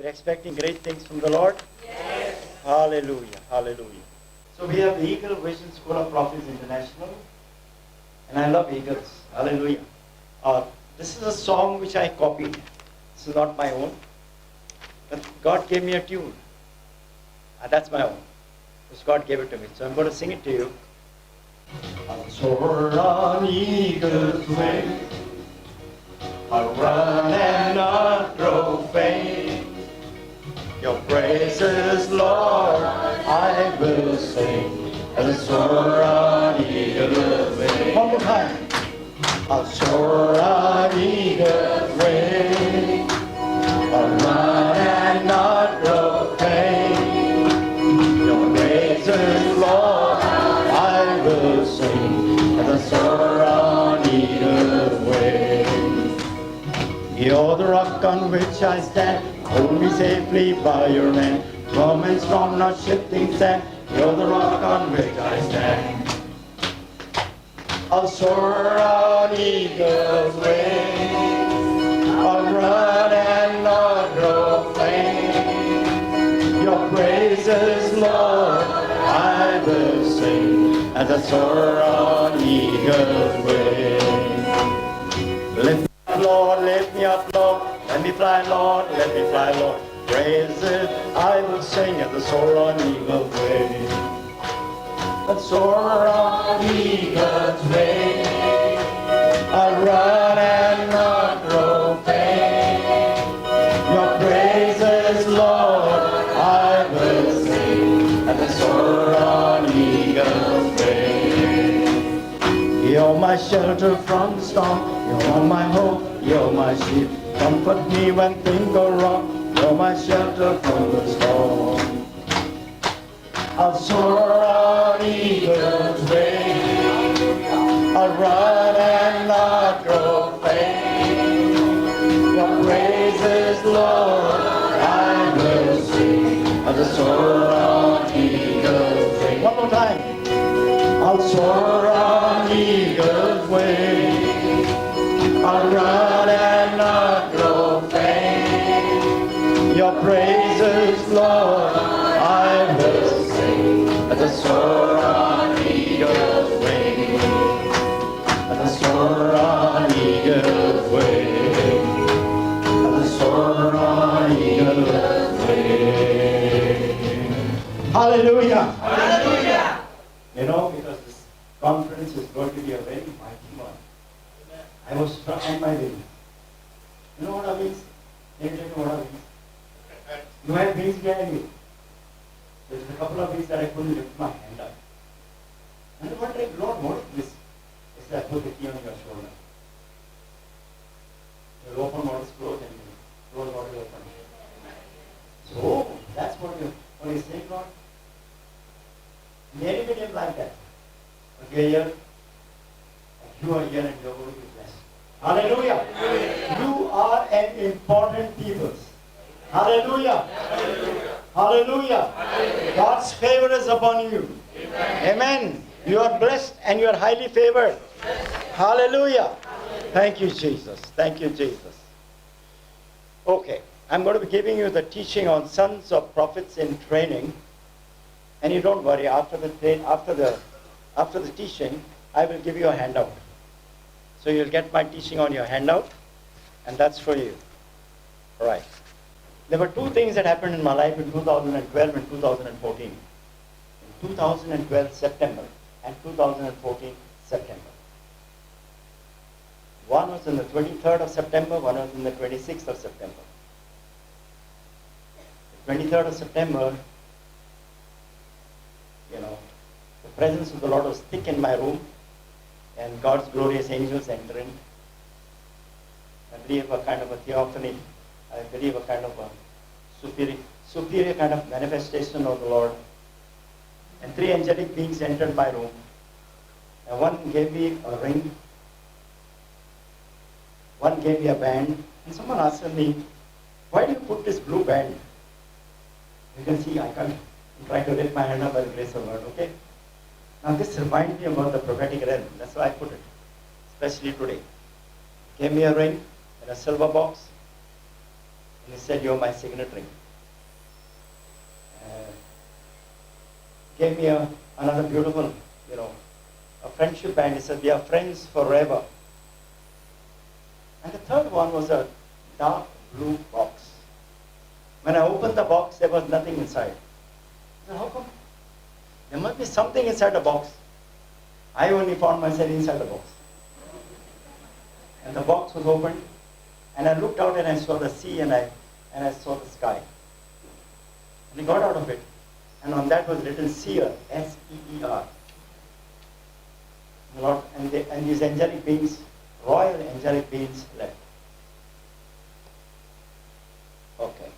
We're expecting great things from the Lord? Yes. Hallelujah. Hallelujah. So we have the Eagle Vision School of Prophets International. And I love eagles. Hallelujah. This is a song which I copied. This is not my own. But God gave me a tune. That's my own. Because God gave it to me. So I'm going to sing it to you. I'll soar on eagle's wings. I'll run and not grow faint. Your praises, Lord, I will sing. As I soar on eagle's wings. One more time. I'll soar on eagle's wings. I'll run and not grow faint. Your praises, Lord, I will sing. As I soar on eagle's wings. You're the rock on which I stand. Hold me safely by your hand. Firm and strong, not shifting sand. You're the rock on which I stand. I'll soar on eagle's wings. I'll run and not grow faint. Your praises, Lord, I will sing as I soar on eagle's wings. Lift me up, Lord, lift me up, Lord. Let me fly, Lord, let me fly, Lord. Praise it, I will sing as I soar on eagle's wings. And soar on eagle's wings. I'll run and not grow faint. Your praises, Lord, I will sing as I soar on eagle's wings. You're my shelter from the storm. You're my hope. You're my shield. Comfort me when things go wrong. You're my shelter from the storm. I'll soar on eagle's wings. I'll run and not grow faint. Your praises, Lord, I will sing as I soar on eagle's wings. One more time. I'll soar on eagle's wings. I'll run and not grow faint. Your praises, Lord, I will sing as I soar on eagle's wings. As I soar on eagle's wings. As I soar on eagle's wings. Hallelujah! Hallelujah. You know, because this conference is going to be a very mighty one. I was struck on my wings. You know what are wings? Can you tell me what are wings? You have wings behind you. There's a couple of wings that I couldn't lift my hand up. And I wondered, Lord, what is this? He said, I put the key on your shoulder. You open what is closed and you close what is open. So, that's what you're saying, Lord. Many didn't like that. But we are here. You are here and you are going to be blessed. Hallelujah. You are an important people. Hallelujah. Hallelujah. God's favor is upon you. Amen. You are blessed and you are highly favored. Hallelujah. Thank you, Jesus. Thank you, Jesus. Okay. I'm going to be giving you the teaching on sons of prophets in training. And you don't worry, after the teaching, I will give you a handout. So you'll get my teaching on your handout, and that's for you. All right. There were two things that happened in my life in 2012 and 2014. In 2012 September and 2014 September. One was on the 23rd of September, one was on the 26th of September. The 23rd of September, the presence of the Lord was thick in my room, and God's glorious angels enter in. I believe a kind of a theophany. I believe a kind of a superior kind of manifestation of the Lord. And three angelic beings entered my room. And one gave me a ring. One gave me a band. And someone asked me, why do you put this blue band? You can see I can't try to lift my hand up by the grace of God, okay? Now this reminds me about the prophetic realm. That's why I put it, especially today. Gave me a ring in a silver box. And he said, "You're my signatory." Gave me another beautiful, a friendship band. He said, "We are friends forever." And the third one was a dark blue box. When I opened the box, there was nothing inside. I said, "How come? There must be something inside the box." I only found myself inside the box. And the box was opened, and I looked out and I saw the sea and I saw the sky. And he got out of it, and on that was written Seer, S-E-E-R. And these angelic beings, royal angelic beings, left. Okay.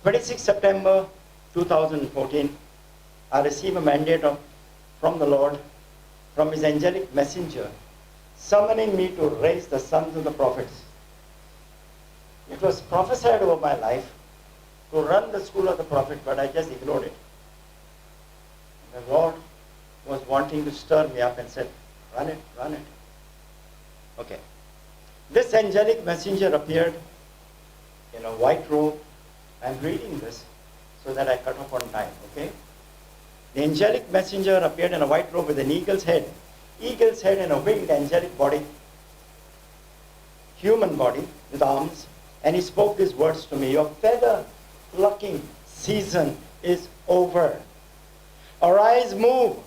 26 September 2014, I received a mandate from the Lord, from His angelic messenger, summoning me to raise the sons of the prophets. It was prophesied over my life to run the school of the prophet, but I just ignored it. The Lord was wanting to stir me up and said, "Run it, run it." Okay. This angelic messenger appeared in a white robe. I'm reading this so that I cut off on time, okay? The angelic messenger appeared in a white robe with an eagle's head and a winged angelic body, human body with arms, and he spoke these words to me: "Your feather plucking season is over. Arise, move,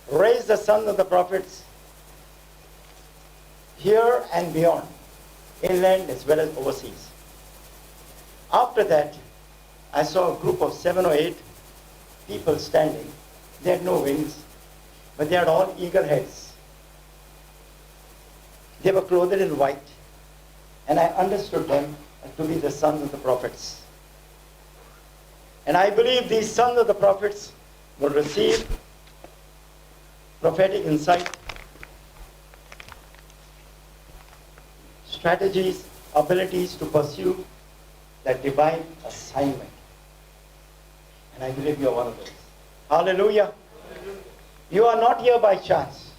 raise the sons of the prophets here and beyond, inland as well as overseas." After that, I saw a group of 7 or 8 people standing. They had no wings, but they had all eagle heads. They were clothed in white, and I understood them to be the sons of the prophets. And I believe these sons of the prophets will receive prophetic insight, strategies, abilities to pursue that divine assignment. And I believe you are one of those. Hallelujah. You are not here by chance,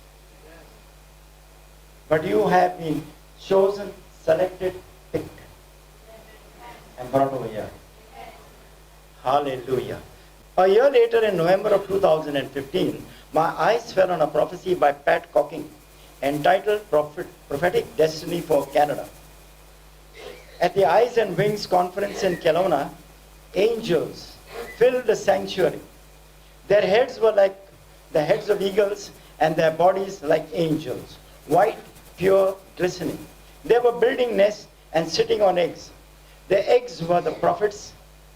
but you have been chosen, selected, picked, and brought over here. Hallelujah. A year later, in November of 2015, my eyes fell on a prophecy by Pat Cocking entitled Prophetic Destiny for Canada. At the Eyes and Wings conference in Kelowna, angels filled the sanctuary. Their heads were like the heads of eagles, and their bodies like angels, white, pure, glistening. They were building nests and sitting on eggs. The eggs were the prophets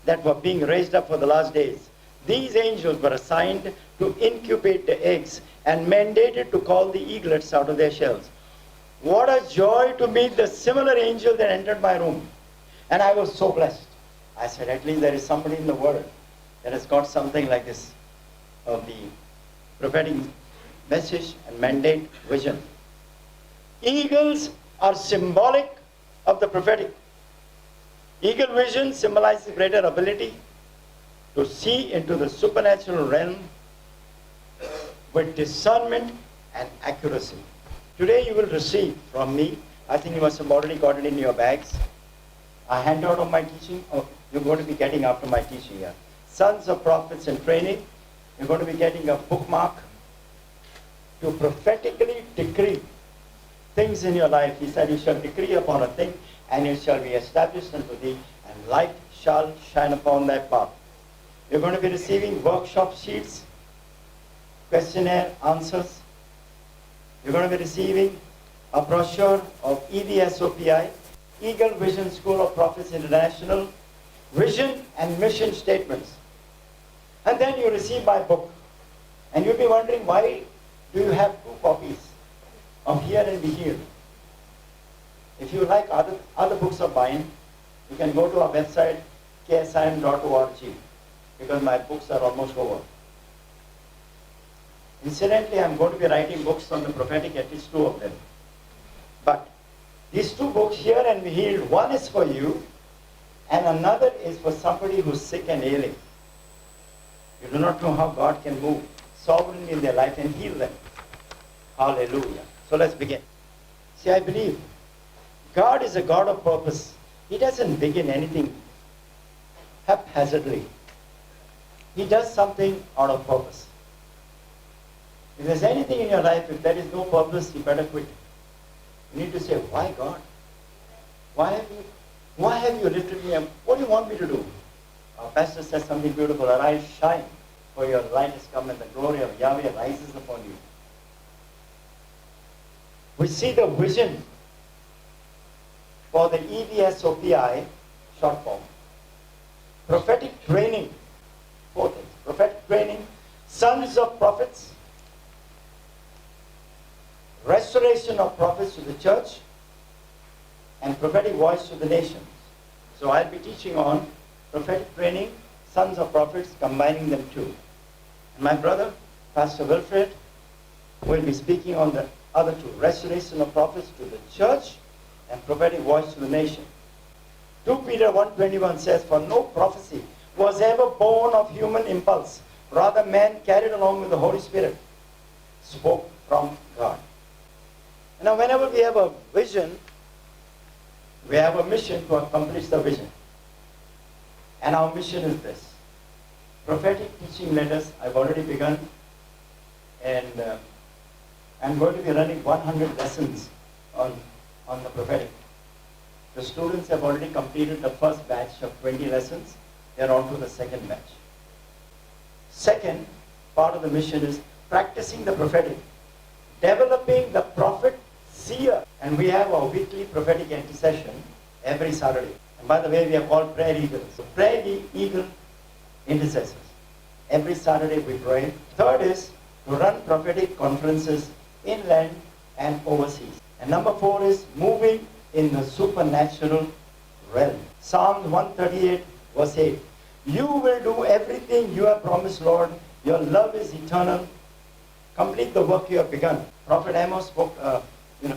that were being raised up for the last days. These angels were assigned to incubate the eggs and mandated to call the eaglets out of their shells. What a joy to meet the similar angel that entered my room. And I was so blessed. I said, at least there is somebody in the world that has got something like this of the prophetic message and mandate vision. Eagles are symbolic of the prophetic. Eagle vision symbolizes greater ability to see into the supernatural realm with discernment and accuracy. Today you will receive from me, I think you must have already got it in your bags, a handout of my teaching. Oh, you're going to be getting after my teaching here. Sons of Prophets in Training. You're going to be getting a bookmark to prophetically decree things in your life. He said, you shall decree upon a thing, and it shall be established unto thee, and light shall shine upon thy path. You're going to be receiving workshop sheets, questionnaire answers. You're going to be receiving a brochure of EVSOPI, Eagle Vision School of Prophets International, vision and mission statements. And then you receive my book. And you'll be wondering, why do you have 2 copies of Hear and Be Healed? If you like other books of mine, you can go to our website, ksim.org, because my books are almost over. Incidentally, I'm going to be writing books on the prophetic, at least 2 of them. But these 2 books, Hear and Be Healed, one is for you, and another is for somebody who's sick and ailing. You do not know how God can move sovereignly in their life and heal them. Hallelujah. So let's begin. See, I believe God is a God of purpose. He doesn't begin anything haphazardly. He does something out of purpose. If there's anything in your life, if there is no purpose, you better quit. You need to say, why God? Why have you lifted me up? What do you want me to do? Our pastor says something beautiful. Arise, shine, for your light has come and the glory of Yahweh rises upon you. We see the vision for the EVSOPI short form. Prophetic training. 4 things. Prophetic training, sons of prophets, restoration of prophets to the church, and prophetic voice to the nations. So I'll be teaching on prophetic training, sons of prophets, combining them two. And my brother, Pastor Wilfred, will be speaking on the other two, restoration of prophets to the church and prophetic voice to the nation. 2 Peter 1:21 says, for no prophecy was ever born of human impulse. Rather, man carried along with the Holy Spirit spoke from God. Now, whenever we have a vision, we have a mission to accomplish the vision. And our mission is this. Prophetic teaching letters, I've already begun. And I'm going to be running 100 lessons on the prophetic. The students have already completed the first batch of 20 lessons. They're on to the second batch. Second part of the mission is practicing the prophetic. Developing the prophet seer. And we have our weekly prophetic intercession every Saturday. And by the way, we are called prayer eagles. So prayer eagle intercessors. Every Saturday we pray. Third is to run prophetic conferences inland and overseas. And number 4 is moving in the supernatural realm. Psalms 138 verse 8. You will do everything you have promised, Lord. Your love is eternal. Complete the work you have begun. Prophet Amos spoke,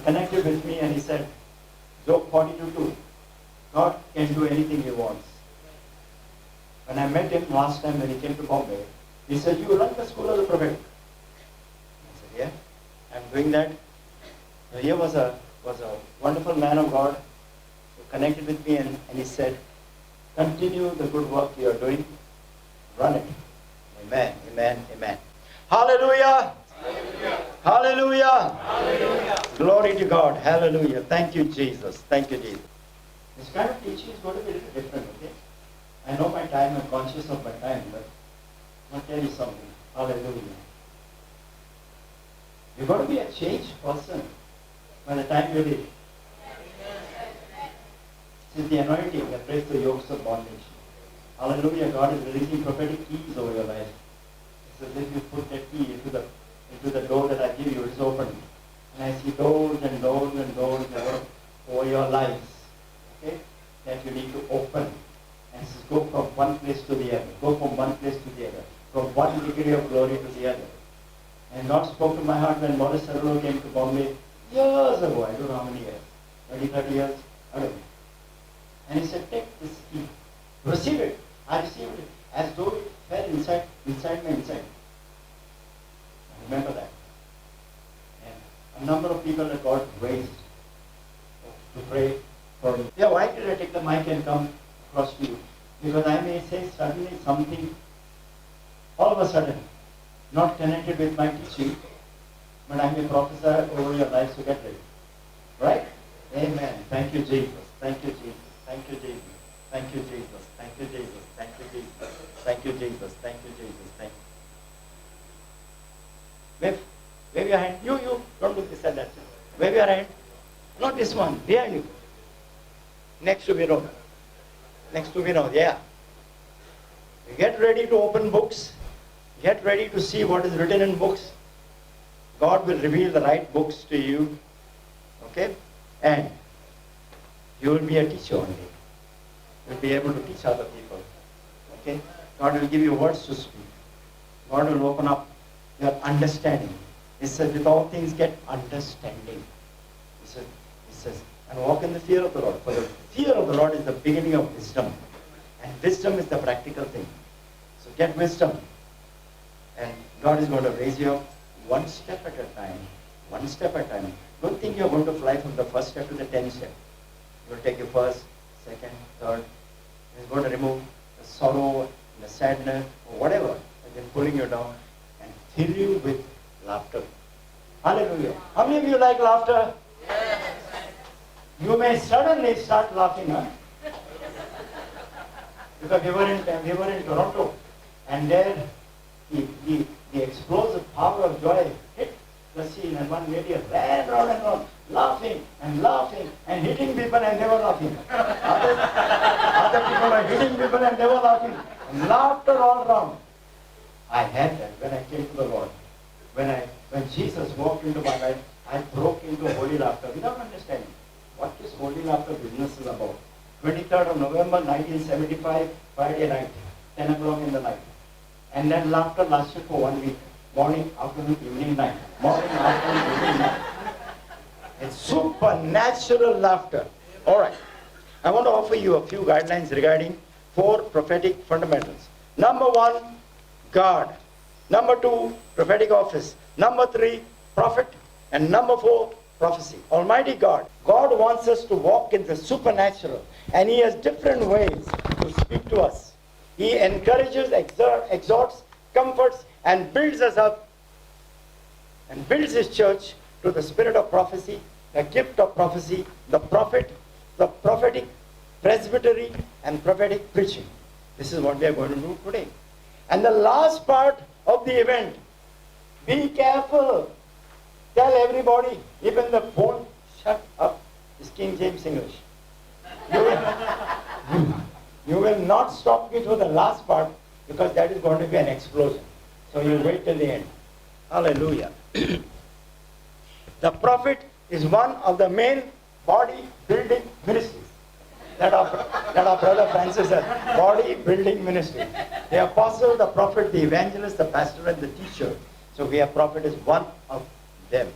connected with me and he said, Job 42:2. God can do anything he wants. When I met him last time when he came to Bombay, he said, you run the school of the prophetic. I said, yeah, I'm doing that. So here was a wonderful man of God who connected with me and he said, continue the good work you are doing. Run it. Amen, amen, amen. Hallelujah. Hallelujah. Hallelujah. Hallelujah. Glory to God. Hallelujah. Thank you, Jesus. Thank you, Jesus. This kind of teaching is going to be a little different, okay? I know my time, I'm conscious of my time, but I'll tell you something. Hallelujah. You're going to be a changed person by the time you leave. This is the anointing that breaks the yokes of bondage. Hallelujah. God is releasing prophetic keys over your life. It's as if you put that key into the door that I give you, it's open. And I see doors and doors and doors over your lives. Okay? That you need to open. And go from one place to the other. Go from one place to the other. From one degree of glory to the other. And God spoke to my heart when Maurice Cerullo came to Bombay years ago. I don't know how many years. 20, 30 years. I don't know. And he said, take this key. Receive it. I received it as though it fell inside my inside. I remember that. And a number of people that God raised to pray for me. Yeah, why did I take the mic and come across to you? Because I may say suddenly something, all of a sudden, not connected with my teaching, but I may prophesy over your life, so get ready. Right? Amen. Thank you, Jesus. Thank you, Jesus. Thank you, Jesus. Thank you, Jesus. Thank you, Jesus. Thank you, Jesus. Thank you, Jesus. Thank you, Jesus. Thank you. Wave your hand. You. Don't look this and that. Wave your hand. Not this one. Behind you. Next to Vinod. Next to Vinod. Yeah. Get ready to open books. Get ready to see what is written in books. God will reveal the right books to you. Okay? And you will be a teacher one day. You will be able to teach other people. Okay? God will give you words to speak. God will open up your understanding. He says, with all things get understanding. He says, and walk in the fear of the Lord. For the fear of the Lord is the beginning of wisdom. And wisdom is the practical thing. So get wisdom. And God is going to raise you up one step at a time. One step at a time. Don't think you're going to fly from the first step to the 10th step. It will take you first, second, third. He's going to remove the sorrow, the sadness, or whatever that is pulling you down and fill you with laughter. Hallelujah. How many of you like laughter? You may suddenly start laughing, huh? Because we were in Toronto, and there the explosive power of joy hit the scene, and one lady ran around and around, laughing and hitting people, and they were laughing. Other people were hitting people, and they were laughing. And laughter all around. I had that when I came to the Lord. When Jesus walked into my life, I broke into holy laughter without understanding what this holy laughter business is about. 23rd of November 1975, Friday night, 10 o'clock in the night. And that laughter lasted for 1 week. Morning, afternoon, evening, night. Morning, afternoon, evening, night. It's supernatural laughter. All right. I want to offer you a few guidelines regarding 4 prophetic fundamentals. Number 1, God. Number 2, prophetic office. Number 3, prophet. And number 4, prophecy. Almighty God. God wants us to walk in the supernatural, and He has different ways to speak to us. He encourages, exhorts, comforts, and builds us up, and builds His church to the spirit of prophecy, the gift of prophecy, the prophet, the prophetic presbytery, and prophetic preaching. This is what we are going to do today. And the last part of the event, be careful. Tell everybody, even the phone, shut up. It's King James English. You will not stop me to the last part, because that is going to be an explosion. So you wait till the end. Hallelujah. The prophet is one of the main body building ministries that our brother Francis said. Body building ministry. The apostle, the prophet, the evangelist, the pastor, and the teacher. So we have prophet is one of them.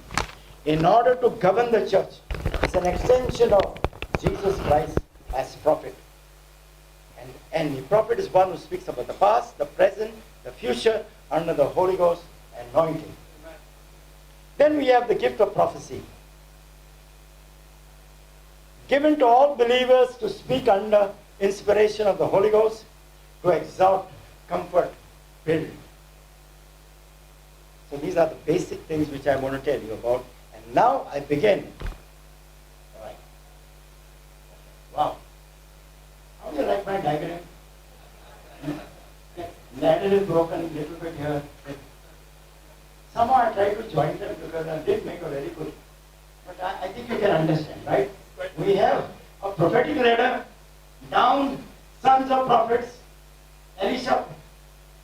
In order to govern the church, it's an extension of Jesus Christ as prophet. And the prophet is one who speaks about the past, the present, the future, under the Holy Ghost anointing. Then we have the gift of prophecy, given to all believers to speak under inspiration of the Holy Ghost, to exhort, comfort, build. So these are the basic things which I want to tell you about. And now I begin. All right. Wow. How do you like my diagram? Ladder is broken a little bit here. Somehow I tried to join them because I did make a very good. But I think you can understand, right? We have a prophetic ladder, down sons of prophets, Elisha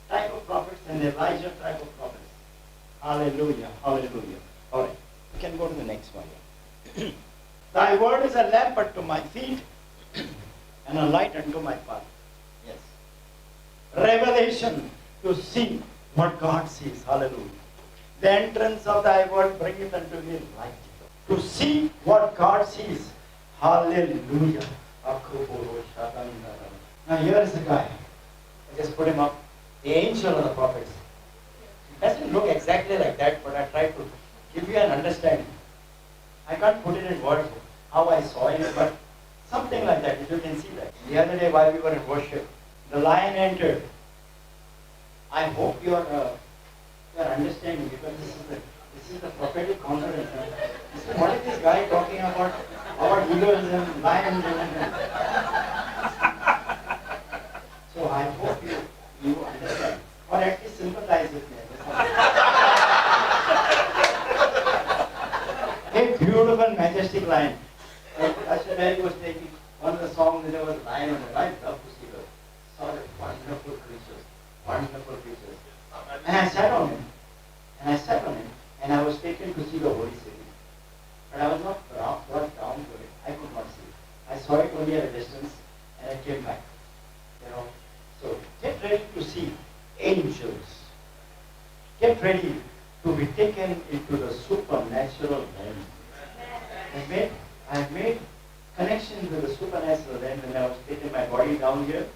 type of prophets, and Elijah type of prophets. Hallelujah, hallelujah. All right, you can go to the next one. Thy word is a lamp unto my feet and a light unto my path. Yes. Revelation to see what God sees. Hallelujah. The entrance of thy word bringeth unto me light. To see what God sees. Hallelujah. Now here is the guy. I just put him up. The angel of the prophets. It doesn't look exactly like that, but I try to give you an understanding. I can't put it in words how I saw it, but something like that, if you can see that. The other day while we were in worship, the lion entered. I hope you are understanding, because this is the prophetic conference. What is this guy talking about eagles and lions? So I hope you understand, or at least sympathize with me. A beautiful, majestic lion. Pastor Barry was taking one of the songs, and there was a lion on the right. Love to see those sort of wonderful creatures. Wonderful creatures. And I sat on him. And I was taken to see the holy city. But I was not brought down to it. I could not see it. I saw it only at a distance, and I came back. So get ready to see angels. Get ready to be taken into the supernatural realm. I have made connections with the supernatural realm when I was taking my body down here,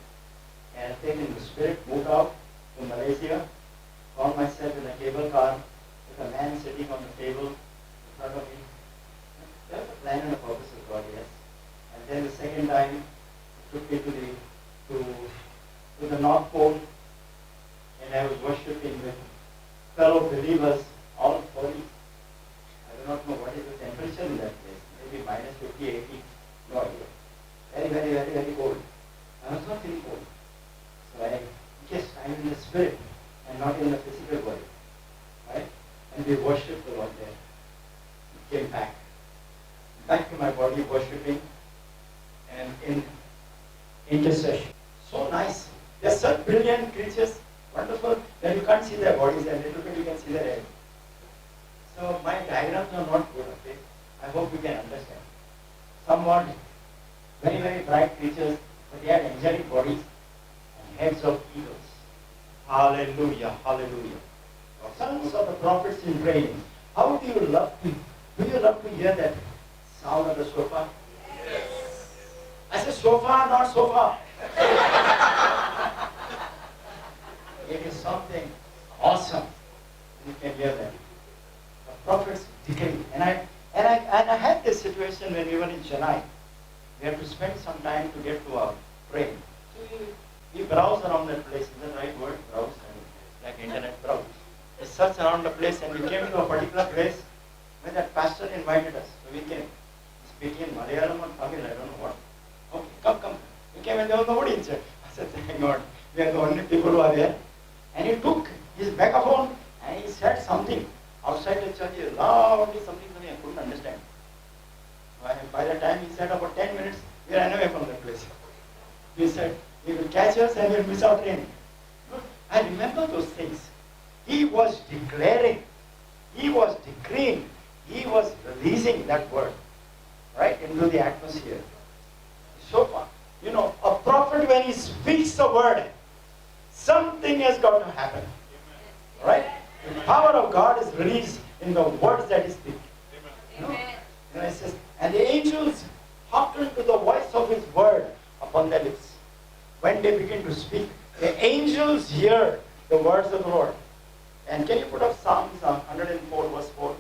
and I've taken the spirit, moved out to Malaysia, found myself in a cable car with a man sitting on the table in front of me. There's a plan and a purpose of God, yes. And then the second time, took me to the North Pole, and I was worshiping with fellow believers, all 40s. I do not know what is the temperature in that place. Maybe minus 50, 80, no idea. Very, very, very, very cold. I was not feeling cold. So I guess I'm in the spirit and not in the physical body. Right? And we worshiped the Lord there. We came back to my body worshiping and in intercession. So nice. They're such brilliant creatures, wonderful, that you can't see their bodies and little bit you can see their head. So my diagrams are not good, okay? I hope you can understand. Somewhat very, very bright creatures, but they had angelic bodies and heads of eagles. Hallelujah, hallelujah. Sons of the prophets in training. How do you love to hear that sound of the shofar? Yes. I said shofar, not sofa. It is something awesome. You can hear that. The prophets decree. And I had this situation when we were in Chennai. We had to spend some time to get to our train. So we browsed around that place. Is that the right word? Browse, like internet browse. We searched around the place and we came to a particular place where that pastor invited us. So we came. Speaking in Malayalam or Tamil, I don't know what. Okay, come. We came and there was nobody inside. I said, thank God, we are the only people who are there. And he took his megaphone and he said something outside the church, loudly something to me, I couldn't understand. By the time he said about 10 minutes, we ran away from that place. He said, he will catch us and we'll miss our train. I remember those things. He was declaring, he was decreeing, he was releasing that word right into the atmosphere. So far, you know, a prophet when he speaks a word, something has got to happen. Right? The power of God is released in the words that he speaks. And it says, and the angels hearken to the voice of his word upon their lips. When they begin to speak, the angels hear the words of the Lord. And can you put up Psalms 104 verse 4? Who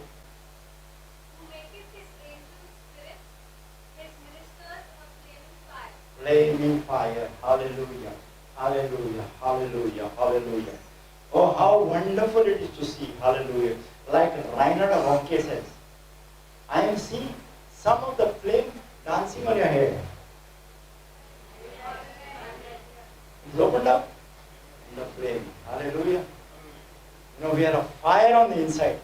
maketh his angels spirits, his ministers a flaming fire. Flaming fire. Hallelujah. Hallelujah. Hallelujah. Hallelujah. Oh, how wonderful it is to see. Hallelujah. Like Reinhard Ronke says, I am seeing some of the flame dancing on your head. It's opened up in the flame. Hallelujah. You know, we are a fire on the inside.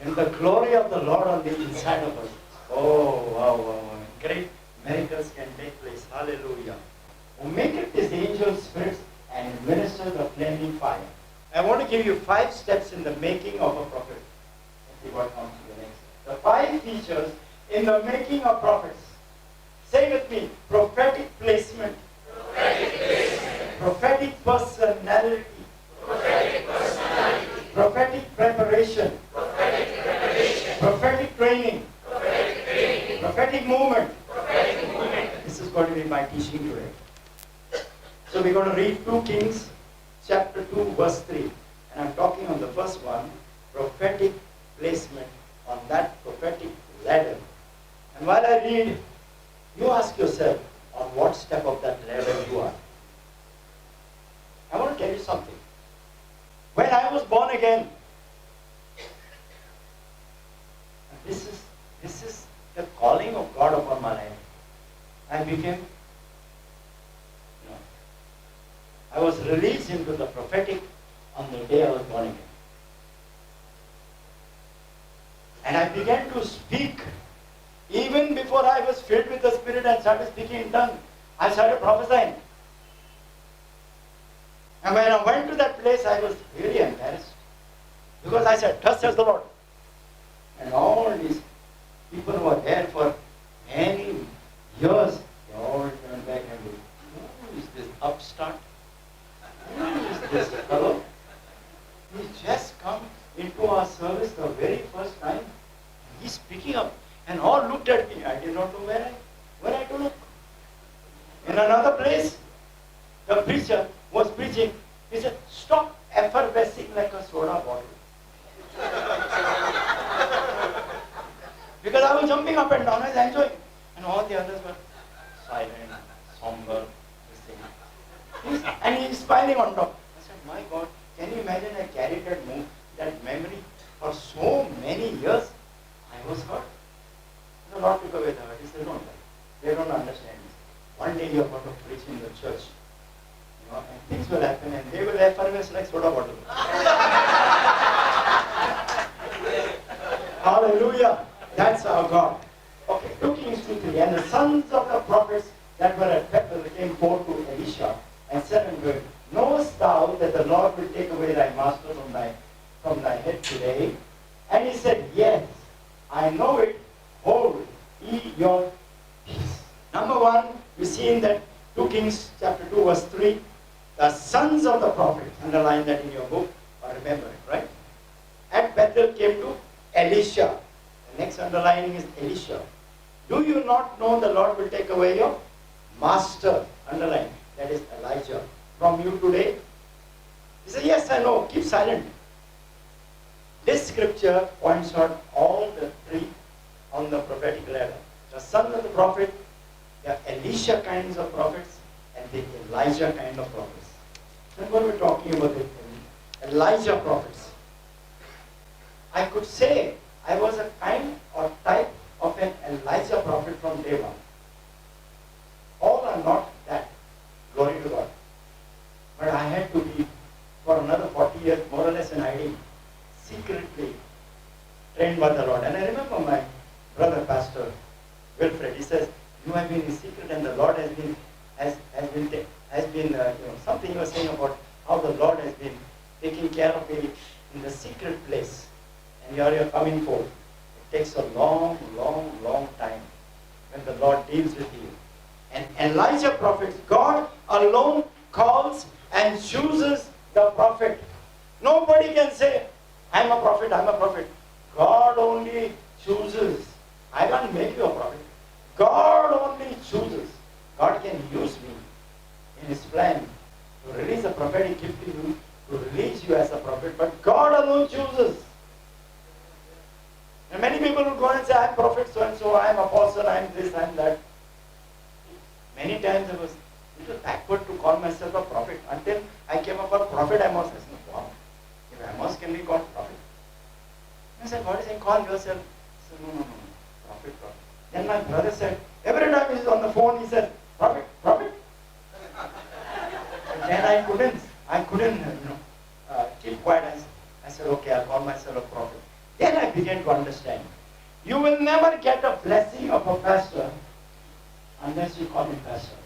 And the glory of the Lord on the inside of us. Oh, wow, wow, wow. Great miracles can take place. Hallelujah. Who maketh his angels spirits and ministers the flaming fire. I want to give you 5 steps in the making of a prophet. Let's see what comes to the next. The 5 features in the making of prophets. Say with me, prophetic placement. Prophetic placement. Prophetic personality. Prophetic personality. Prophetic preparation. Prophetic preparation. Prophetic training. Prophetic training. Prophetic movement. Prophetic movement. This is going to be my teaching today. So we're going to read 2 Kings chapter 2 verse 3. And I'm talking on the first one, prophetic placement on that prophetic ladder. And while I read, you ask yourself on what step of that ladder you are. I want to tell you something. When I was born again, this is the calling of God upon my life. I became, I was released into the prophetic on the day I was born again. And I began to speak even before I was filled with the Spirit and started speaking in tongues. I started prophesying. And when I went to that place, I was really embarrassed. Because I said, thus says the Lord. And all these people who were there for many years, they all turned back and looked, who is this upstart? Who is this fellow? He just come into our service the very first time. And he's speaking up. And all looked at me. I did not know where I to look. In another place, the preacher was preaching. He said, stop effervescing like a soda bottle. Because I was jumping up and down, I was enjoying. And all the others were silent, somber. smiling on top. I said, my God, can you imagine I carried that memory for so many years? I was hurt. The Lord took away the hurt. He said, don't worry. They don't understand this. One day you are going to preach in the church. And things will happen and they will effervesce like soda bottle. Hallelujah. That's our God. Okay, 2 Kings 2:3. And the sons of the prophets that were at Bethel came forth to Elisha and said unto him, knowest thou that the Lord will take away thy master from thy head today? And he said, yes, I know it. Hold ye your peace. Number one, we see in that 2 Kings chapter 2 verse 3, the sons of the prophet, underline that in your book or remember it, right? At Bethel came to Elisha. The next underlining is Elisha. Do you not know the Lord will take away your master? Underline, that is Elijah, from you today? He said, yes, I know, keep silent. This scripture points out all the three on the prophetic ladder. The sons of the prophet, the Elisha kinds of prophets, and the Elijah kind of prophets. Then what we're talking about the Elijah prophets. I could say I was a kind or type of an Elijah prophet from day one. All are not that. Glory to God. But I had to be, for another 40 years, more or less in hiding, secretly trained by the Lord. And I remember my brother, Pastor Wilfred, he says, you have been in secret and the Lord has been something he was saying about how the Lord has been taking care of me in the secret place. And here you're coming forth. It takes a long, long, long time when the Lord deals with you. And Elijah prophets, God alone calls and chooses the prophet. Nobody can say, I'm a prophet, I'm a prophet. God only chooses. I can't make you a prophet. God only chooses. God can use me in His plan to release a prophetic gift to you, to release you as a prophet, but God alone chooses. And many people will go and say, I'm prophet so and so, I'm apostle, I'm this, I'm that. Many times I was a little backward to call myself a prophet until I came upon Prophet Amos. I said, wow, if Amos can be called prophet. I said, God is saying, call yourself. I said, no, prophet. Then my brother said, every time he's on the phone, he said, prophet. Then I couldn't, keep quiet. I said, okay, I'll call myself a prophet. Then I began to understand. You will never get a blessing of a pastor unless you call him pastor.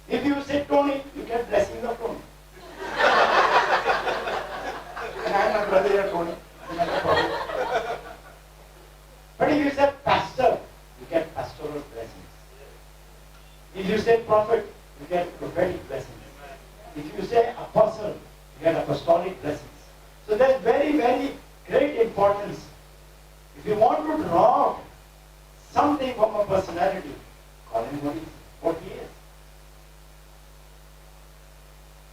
If you say Tony, you get blessings of Tony. And I'm a brother here, Tony. I'm not a prophet. But if you say pastor, you get pastoral blessings. If you say prophet, you get prophetic blessings. If you say apostle, you get apostolic blessings. So there's very, very great importance. If you want to draw out something from a personality, call him what he is.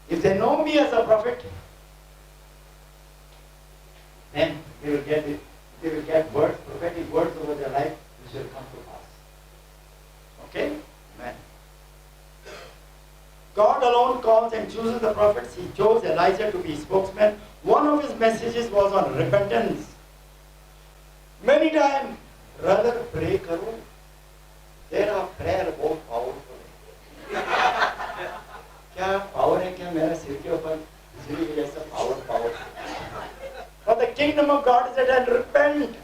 If they know me as a prophet, then they will get it. They will get words, prophetic words over their life, which will come to pass. Okay? Amen. God alone calls and chooses the prophets. He chose Elijah to be his spokesman. One of his messages was on repentance. Many times, brother, pray karo. There are prayer बहुत powerful है. क्या power है क्या मेरा सिर के ऊपर बिजली के जैसा power. But the kingdom of God is that repent.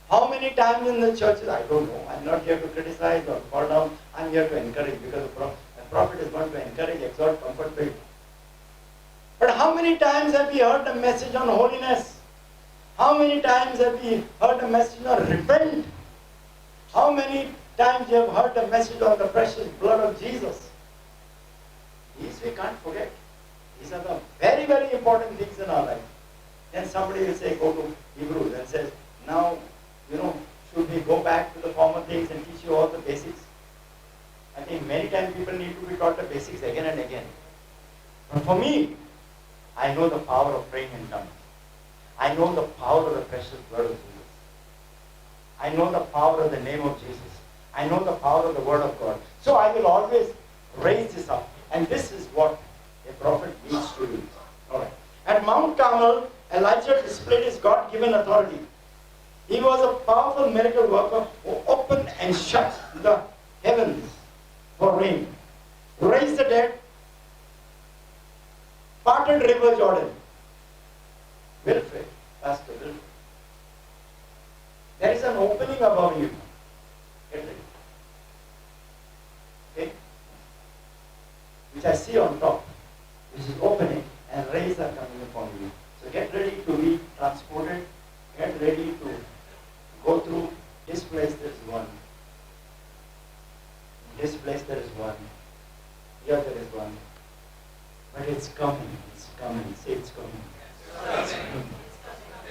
How many times in the churches? I don't know. I'm not here to criticize or fall down. I'm here to encourage because the prophet is going to encourage, exhort, comfort, build. But how many times have we heard the message on holiness? How many times have we heard the message on repent? How many times you have heard the message on the precious blood of Jesus? These we can't forget. These are the very, very important things in our life. Then somebody will say, go to Hebrews and says, now, should we go back to the former things and teach you all the basics? I think many times people need to be taught the basics again and again. But for me, I know the power of praying in tongues. I know the power of the precious blood of Jesus. I know the power of the name of Jesus. I know the power of the word of God. So I will always raises up. And this is what a prophet needs to do. Alright. At Mount Carmel, Elijah displayed his God-given authority. He was a powerful miracle worker who opened and shut the heavens for rain, raised the dead, parted river Jordan. Wilfred, Pastor Wilfred. There is an opening above you. Get ready. Okay? Which I see on top, which is opening and rays are coming upon you. So get ready to be transported. Get ready to go through. This place there is one. This place there is one. Here there is one. But it's coming. It's coming. Say it's coming.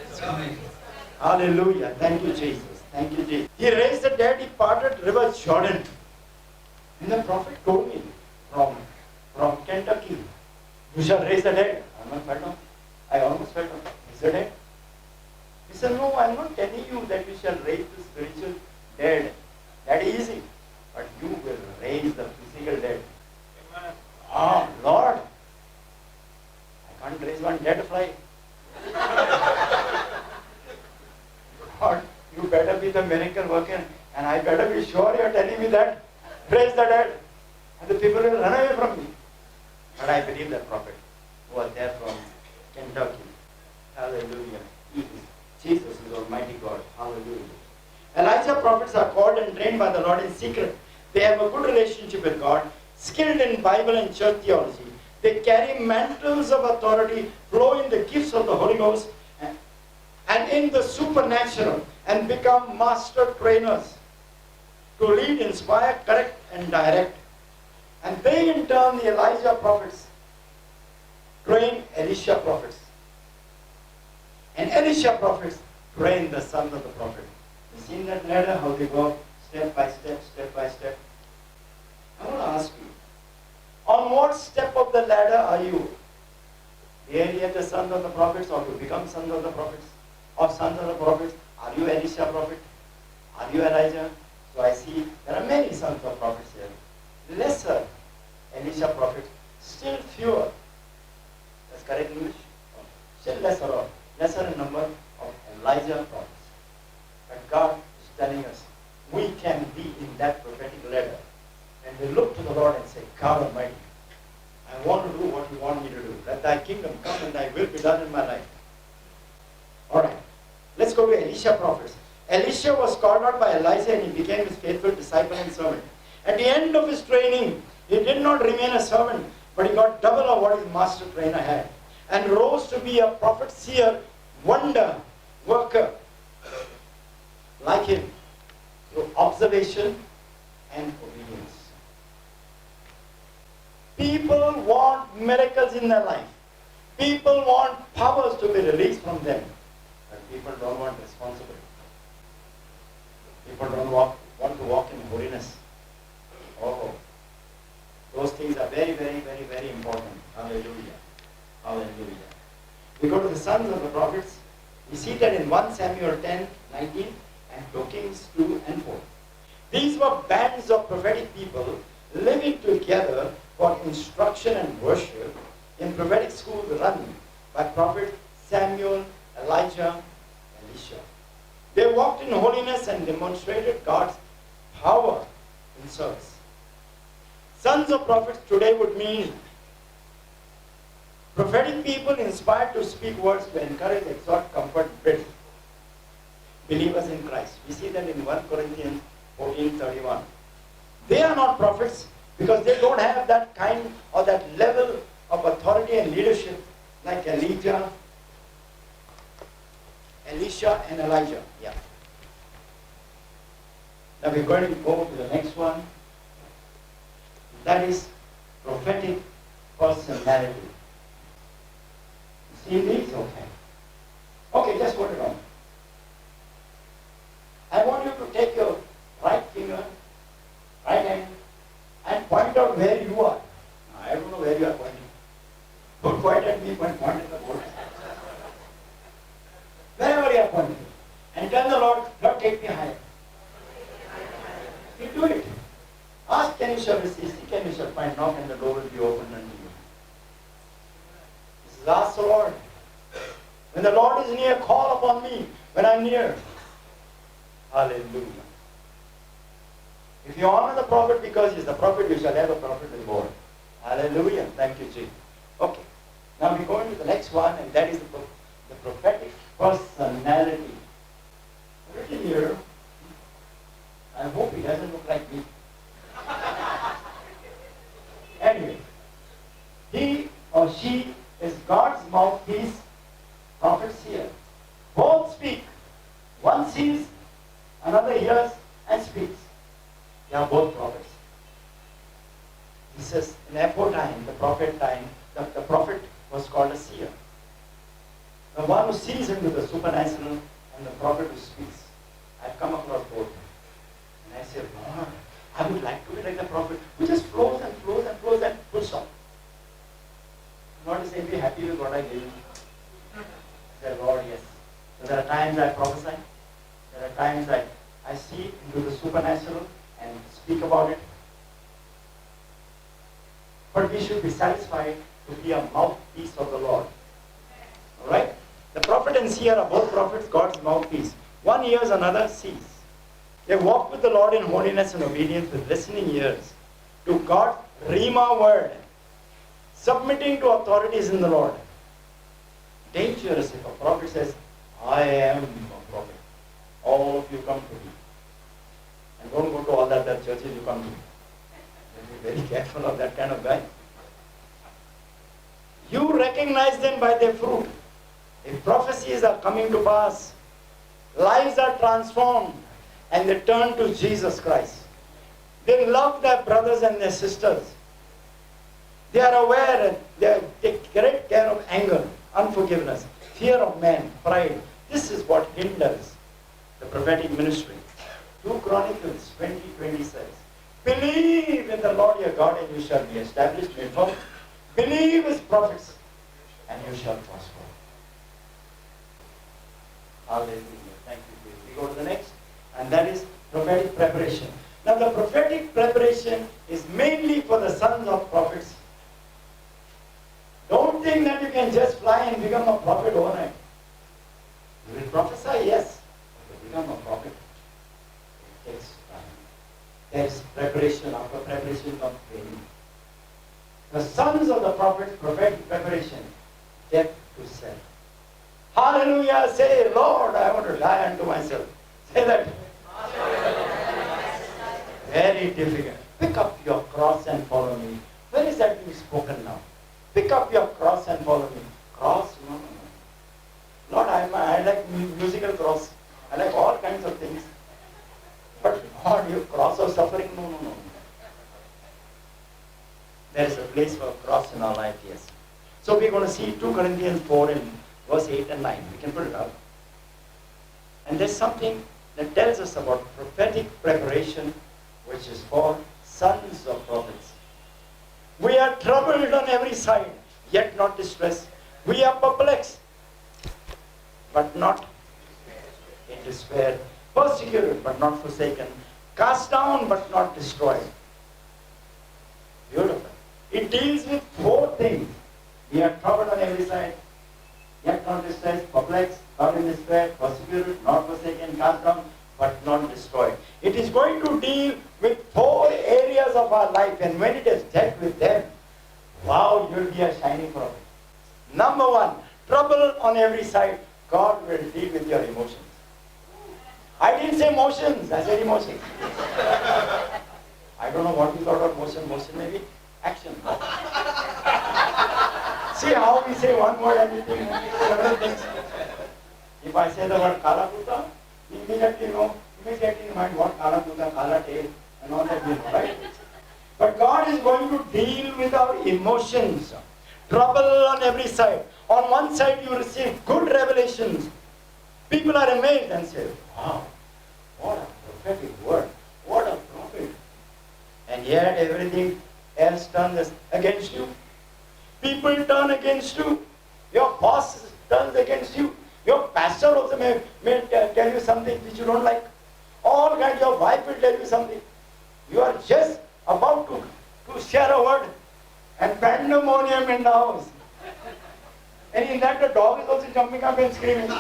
It's coming. Hallelujah. Thank you, Jesus. Thank you, Jesus. He raised the dead. He parted river Jordan. And the prophet told me from Kentucky, you shall raise the dead. I almost fell down. Is the dead? He said, no, I'm not telling you that you shall raise the spiritual dead. That is easy. But you will raise the physical dead. Amen. Ah, Lord, I can't raise one dead fly. God, you better be the miracle worker, and I better be sure you're telling me that. Raise the dead. And the people will run away from me. But I believe that prophet who was there from Kentucky. Hallelujah. He is, Jesus is Almighty God. Hallelujah. Elijah prophets are called and trained by the Lord in secret. They have a good relationship with God, skilled in Bible and church theology. They carry mantles of authority, flow in the gifts of the Holy Ghost and in the supernatural, and become master trainers to lead, inspire, correct, and direct. And they in turn, the Elijah prophets, train Elisha prophets. And Elisha prophets train the sons of the prophet. You seen that ladder, how they go step by step, step by step? I want to ask you, on what step of the ladder are you? Really the sons of the prophets, or to become sons of the prophets? Or sons of the prophets? Are you Elisha prophet? Are you Elijah? So I see there are many sons of prophets here. Lesser Elisha prophets, still fewer. That's correct English? Still lesser in number of Elijah prophets. But God is telling us we can be in that prophetic ladder. And we look to the Lord and say, God Almighty, I want to do what you want me to do. Let thy kingdom come and thy will be done in my life. Alright, let's go to Elisha prophets. Elisha was called out by Elijah and he became his faithful disciple and servant. At the end of his training, he did not remain a servant, but he got double of what his master trainer had, and rose to be a prophet, seer, wonder worker like him through observation and obedience. People want miracles in their life. People want powers to be released from them. But people don't want responsibility. People don't want to walk in holiness. Oh, those things are very, very, very, very important. Hallelujah. Hallelujah. We go to the sons of the prophets. We see that in 1 Samuel 10, 19 and 2 Kings 2 and 4. These were bands of prophetic people living together for instruction and worship in prophetic schools run by prophet Samuel, Elijah, Elisha. They walked in holiness and demonstrated God's power in service. Sons of prophets today would mean prophetic people inspired to speak words to encourage, exhort, comfort, build believers in Christ. We see that in 1 Corinthians 14:31. They are not prophets because they don't have that kind or that level of authority and leadership like Elijah, Elisha, and Elijah. Yeah. Now we're going to go to the next one. That is prophetic personality. See these? Okay. Okay, just put it on. I want you to take your right finger, right hand, and point out where you are. I don't know where you are pointing. Don't point at me, point at the board. Wherever you are pointing. And tell the Lord, Lord, take me higher. You do it. Ask, can you shall receive? Seek, can you shall shall find, knock and the door will be opened unto you. This is ask the Lord. When the Lord is near, call upon me when I'm near. Hallelujah. If you honor the prophet because he's the prophet, you shall have a prophet reward. Hallelujah. Thank you, Jesus. Okay. Now we go into the next one, and that is the prophetic personality. Written here, I hope he doesn't look like me. Anyway, he or she is God's mouthpiece, prophet seer. Both speak. One sees, another hears and speaks. They are both prophets. He says, in Apo time, the prophet time, the prophet was called a seer. The one who sees into the supernatural and the prophet who speaks. I've come across both. And I say, Lord, I would like to be like the prophet who just flows and flows and flows and full stop. Lord is saying, be happy with what I gave you. I say, Lord, yes. So there are times I prophesy. There are times I see into the supernatural and speak about it. But we should be satisfied to be a mouthpiece of the Lord. Alright? The prophet and seer are both prophets, God's mouthpiece. One hears, another sees. They walk with the Lord in holiness and obedience with listening ears to God's Rhema word, submitting to authorities in the Lord. Dangerous if a prophet says, I am a prophet. All of you come to me. And don't go to all the other churches you come to. Be very careful of that kind of guy. You recognize them by their fruit. If prophecies are coming to pass, lives are transformed, and they turn to Jesus Christ. They love their brothers and their sisters. They are aware, they take great care of anger, unforgiveness, fear of man, pride. This is what hinders the prophetic ministry. 2 Chronicles 20:20 says, believe in the Lord your God and you shall be established, made firm. Believe his prophets and you shall prosper. Hallelujah. Thank you. We go to the next, and that is prophetic preparation. Now the prophetic preparation is mainly for the sons of prophets. Don't think that you can just fly and become a prophet overnight. You will prophesy, yes, but to become a prophet, it takes time. There is preparation. After preparation comes training. The sons of the prophets, prophetic preparation, death to self. Hallelujah. Say, Lord, I want to die unto myself. Say that. Very difficult. Pick up your cross and follow me. Where is that being spoken now? Pick up your cross and follow me. Cross? No, no, no. Lord, I like musical cross. I like all kinds of things. But Lord, you cross of suffering? No, no, no. There is a place for a cross in our life, yes. So we're going to see 2 Corinthians 4 in verse 8 and 9. We can put it up. And there's something that tells us about prophetic preparation, which is for sons of prophets. We are troubled on every side, yet not distressed. We are perplexed, but not in despair. Persecuted, but not forsaken. Cast down, but not destroyed. Beautiful. It deals with 4 things. We are troubled on every side, yet not distressed, perplexed, not in despair, persecuted, not forsaken, cast down, but not destroyed. It is going to deal with 4 areas of our life, and when it has dealt with them, wow, you will be a shining prophet. Number 1, trouble on every side. God will deal with your emotions. I didn't say motions, I said emotions. I don't know what you thought of motion. Motion may be action. See how we say one word and we think several things. If I say the word kala puta, immediately in mind what kala puta, kala tail, and all that, right? But God is going to deal with our emotions. Trouble on every side. On one side you receive good revelations. People are amazed and say, wow, what a prophetic word. What a prophet. And yet everything else turns against you. People turn against you. Your boss turns against you. Your pastor also may tell you something which you don't like. All kinds. Your wife will tell you something. You are just about to to share a word and pandemonium in the house. And in that the dog is also jumping up and screaming.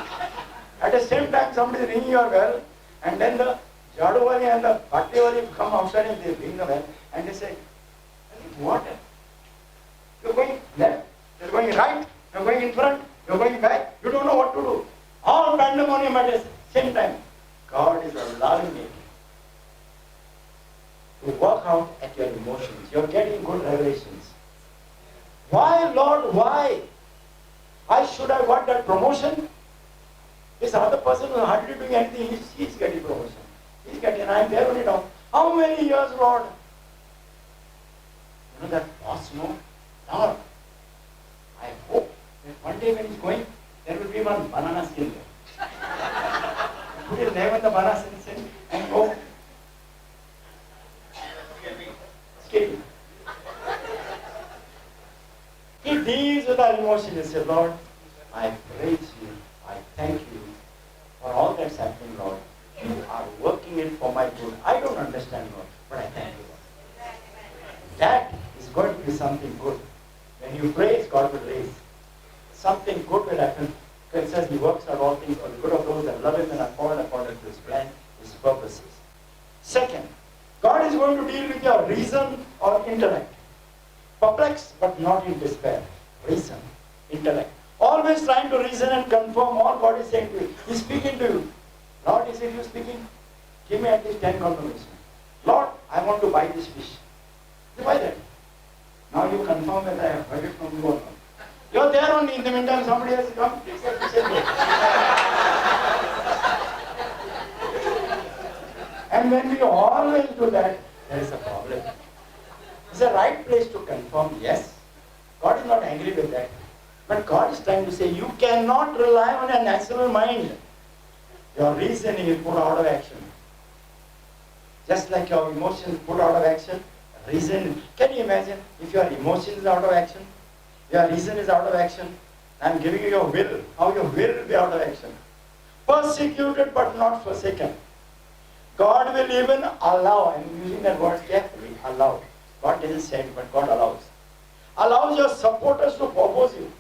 At the same time somebody is ringing your bell, and then the jhadu wali and the bhakti wali come outside and they ring the bell and they say, what? You're going left, you're going right, you're going in front, you're going back, you don't know what to do. All pandemonium at the same time. God is allowing it to work out at your emotions. You're getting good revelations. Why, Lord, why? Why should I want that promotion? This other person who hardly doing anything, he's getting promotion. He's getting, I'm there only now. How many years, Lord? You know that boss, no? Lord, I hope that one day when he's going, there will be one banana skin there. Put it there when the banana skin and go. Skipping. He deals with our emotions and says, Lord, I praise you, I thank you for all that's happening, Lord. You are working it for my good. I don't understand, Lord, but I thank you, Lord. That is going to be something good. When you praise, God will raise. Something good will happen. It says he works out all things for the good of those that love him and are called according to his plan, his purposes. Second, God is going to deal with your reason or intellect. Perplexed but not in despair. Reason, intellect. Always trying to reason and confirm all God is saying to you. He's speaking to you. Lord, is it you speaking? Give me at least 10 confirmations. Lord, I want to buy this fish. You buy that. Now you confirm whether I have heard it from you or not. You're there only. In the meantime, somebody has come. Take that fish and go. And when we always do that, there is a problem. It's the right place to confirm, yes. God is not angry with that. But God is trying to say, you cannot rely on a natural mind. Your reasoning is put out of action. Just like your emotions put out of action, reason. Can you imagine if your emotion is out of action? Your reason is out of action. I'm giving you your will. How your will will be out of action. Persecuted but not forsaken. God will even allow, I'm using that word carefully, allow. God doesn't say it, but God allows. Allows your supporters to oppose you.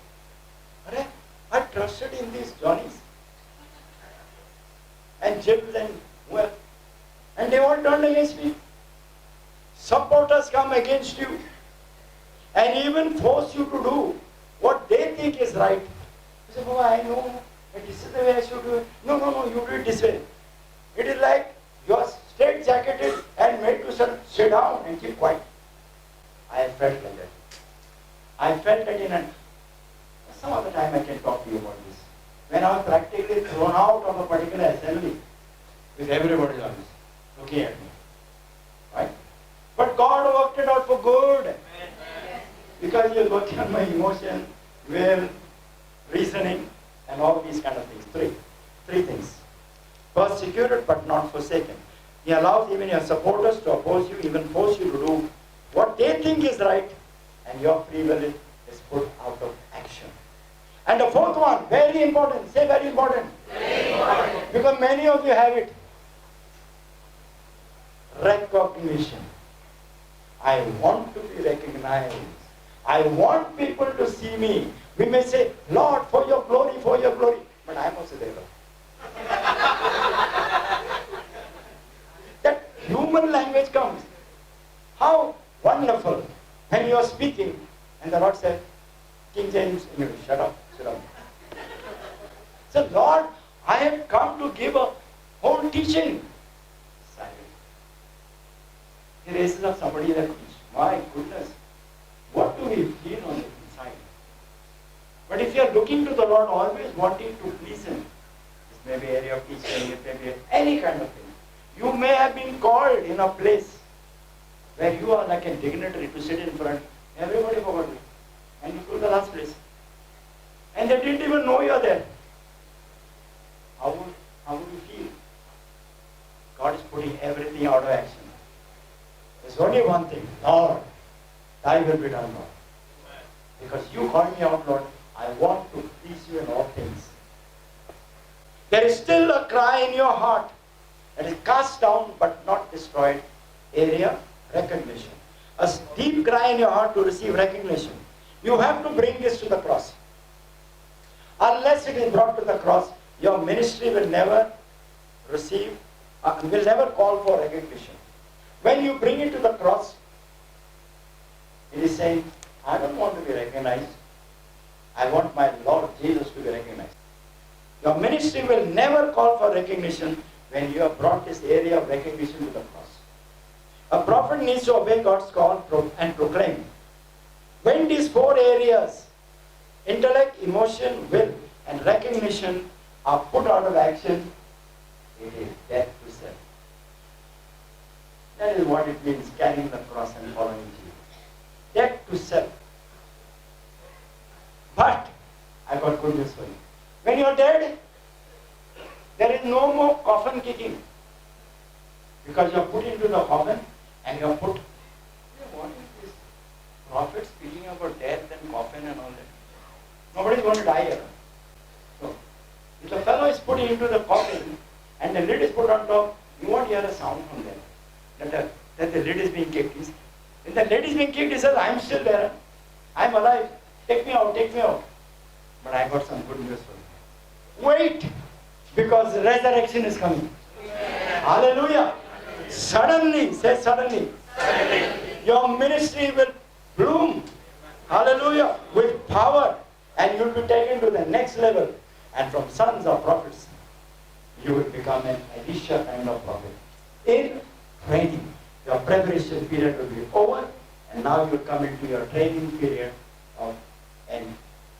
I trusted in these Johnnies and Jibs and well, and they all turned against me. Supporters come against you and even force you to do what they think is right. You say, oh, I know, but this is the way I should do it. No, you do it this way. It is like you are straight jacketed and made to sit down and keep quiet. I felt like that. I felt that in some other time I can talk to you about this. When I was practically thrown out of a particular assembly with everybody on this, looking at me. Right? But God worked it out for good. Because He was working on my emotion, will, reasoning, and all these kind of things. Three things. Persecuted but not forsaken. He allows even your supporters to oppose you, even force you to do what they think is right, and your free will is put out of action. And the fourth one, very important, say very important. Very important. Because many of you have it. Recognition. I want to be recognized. I want people to see me. We may say, Lord, for your glory, but I'm also there. That human language comes. How wonderful when you are speaking and the Lord said, King James English, shut up, sit down. So Lord, I have come to give a whole teaching. Silent. He raises up somebody that preach. My goodness, what do we feel on the inside? But if you are looking to the Lord, always wanting to please Him, this may be area of teaching, it may be any kind of thing. You may have been called in a place where you are like a dignitary to sit in front. Everybody forgot you. And you took the last place. And they didn't even know you are there. How would you feel? God is putting everything out of action. There's only one thing. Lord, thy will be done, Lord. Because you called me out, Lord. I want to please you in all things. There is still a cry in your heart that is cast down but not destroyed. Area, recognition. a deep cry in your heart to receive recognition, you have to bring this to the cross. Unless it is brought to the cross, your ministry will never receive, will never call for recognition. When you bring it to the cross, it is saying, I don't want to be recognized. I want my Lord Jesus to be recognized. Your ministry will never call for recognition when you have brought this area of recognition to the cross. A prophet needs to obey God's call and proclaim. When these four areas, intellect, emotion, will, and recognition, are put out of action, it is death to self. That is what it means, carrying the cross and following Jesus. Death to self. But, I got good news for you. When you are dead, there is no more coffin kicking. Because you are put into the coffin and you are put. What is this? Prophet speaking about death and coffin and all that. Nobody is going to die here. So, if the fellow is put into the coffin and the lid is put on top, you won't hear a sound from there. That the lid is being kicked. When the lid is being kicked, he says, I'm still there. I'm alive. Take me out, take me out. But I got some good news for you. Wait, because resurrection is coming. Amen. Hallelujah. Suddenly, say suddenly. Your ministry will bloom. Hallelujah. With power. And you'll be taken to the next level. And from sons of prophets, you will become an Elisha kind of prophet. In training, your preparation period will be over. And now you'll come into your training period of an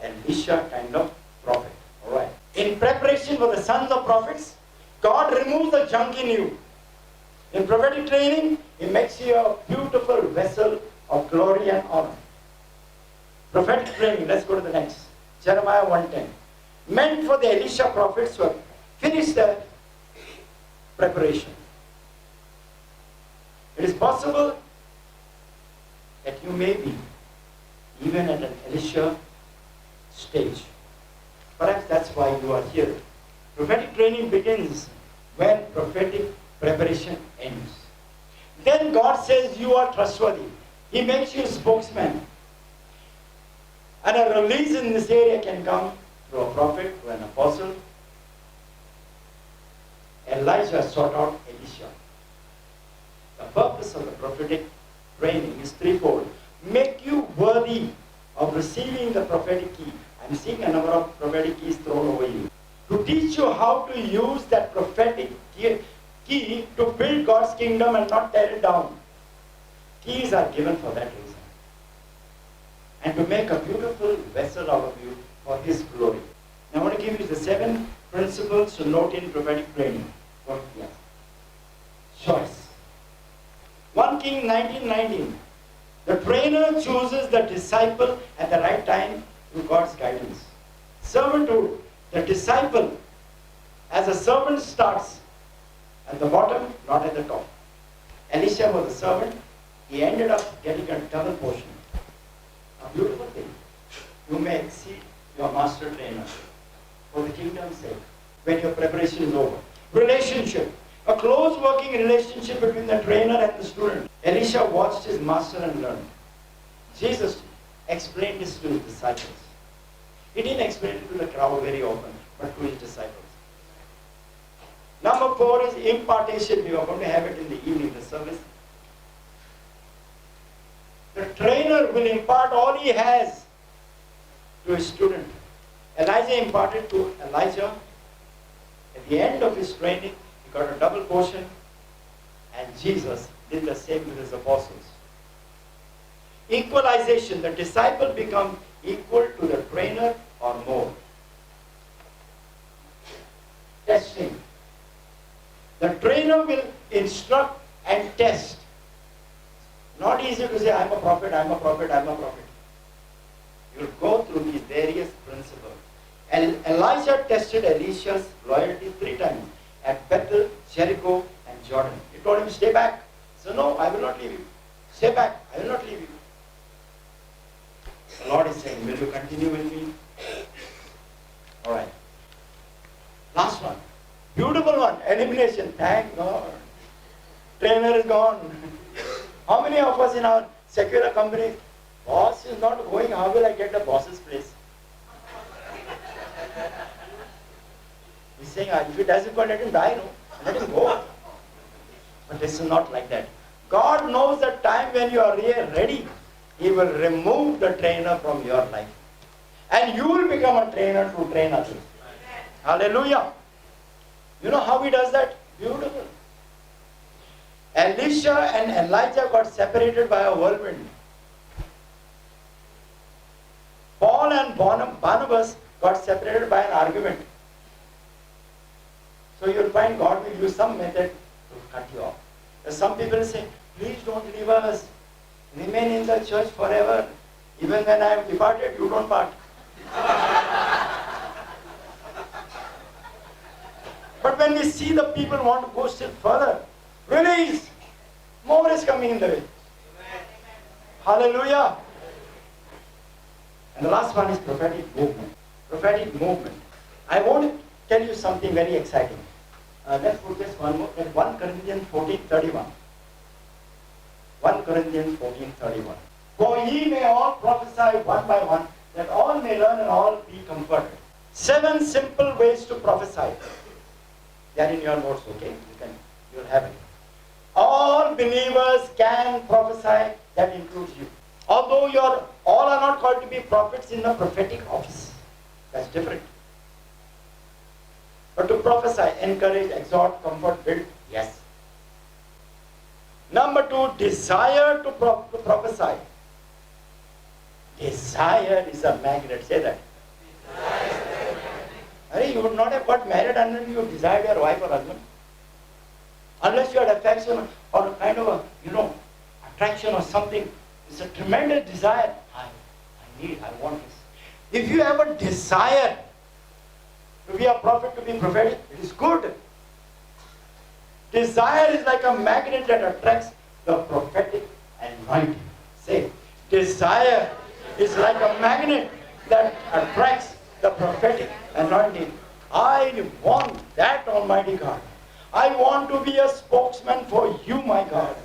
Elisha kind of prophet. Alright. In preparation for the sons of prophets, God removes the junk in you. In prophetic training, He makes you a beautiful vessel of glory and honor. Prophetic training, let's go to the next. Jeremiah 1:10. Meant for the Elisha prophets who have finished their preparation. It is possible that you may be even at an Elisha stage. Perhaps that's why you are here. Prophetic training begins when prophetic preparation ends. Then God says you are trustworthy. He makes you a spokesman. And a release in this area can come through a prophet, through an apostle. Elijah sought out Elisha. The purpose of the prophetic training is threefold. Make you worthy of receiving the prophetic key. I'm seeing a number of prophetic keys thrown over you. To teach you how to use that prophetic key to build God's kingdom and not tear it down. Keys are given for that reason. And to make a beautiful vessel out of you for His glory. Now I want to give you the 7 principles to note in prophetic training. Choice. 1 King 19:19. The trainer chooses the disciple at the right time through God's guidance. Servanthood. The disciple, as a servant, starts at the bottom, not at the top. Elisha was a servant. He ended up getting a double portion. A beautiful thing. You may exceed your master trainer for the kingdom's sake when your preparation is over. Relationship. A close working relationship between the trainer and the student. Elisha watched his master and learned. Jesus explained this to his disciples. He didn't explain it to the crowd very often, but to his disciples. Number 4 is impartation. We are going to have it in the evening, the service. The trainer will impart all he has to his student. Elijah imparted to Elijah. At the end of his training, he got a double portion, and Jesus did the same with his apostles. Equalization. The disciple becomes equal to the trainer or more. Testing. The trainer will instruct and test. Not easy to say, I'm a prophet, I'm a prophet, I'm a prophet. You'll go through these various principles. And Elijah tested Elisha's loyalty 3 times. At Bethel, Jericho, and Jordan. He told him, stay back. So no, I will not leave you. Stay back, I will not leave you. The Lord is saying, will you continue with me? Alright. Last one. Beautiful one. Elimination. Thank God. Trainer is gone. How many of us in our secular companies. Boss is not going, how will I get the boss's place? He's saying, if he doesn't go, let him die, no? Let him go. But this is not like that. God knows the time when you are ready. He will remove the trainer from your life. And you will become a trainer to train others. Hallelujah. You know how he does that? Beautiful. Elisha and Elijah got separated by a whirlwind. Paul and Barnabas got separated by an argument. So you'll find God will use some method to cut you off. Some people say, please don't leave us. Remain in the church forever. Even when I am departed, you don't part. But when we see the people want to go still further, release. More is coming in the way. Hallelujah. And the last one is prophetic movement. Prophetic movement. I want to tell you something very exciting. Let's put this one more. 1 Corinthians 14:31. 1 Corinthians 14:31. For ye may all prophesy one by one, that all may learn and all be comforted. 7 simple ways to prophesy. They are in your notes, okay? You'll have it. All believers can prophesy. That includes you. Although all are not called to be prophets in the prophetic office. That's different. But to prophesy, encourage, exhort, comfort, build, yes. Number 2, desire to prophesy. Desire is a magnet. Say that. You would not have got married unless you desired your wife or husband. Unless you had affection or a kind of a, attraction or something. It's a tremendous desire. I want this. If you have a desire to be a prophet, to be prophetic, it is good. Desire is like a magnet that attracts the prophetic anointing. Say, desire is like a magnet that attracts the prophetic anointing. I want that, Almighty God. I want to be a spokesman for you, my God.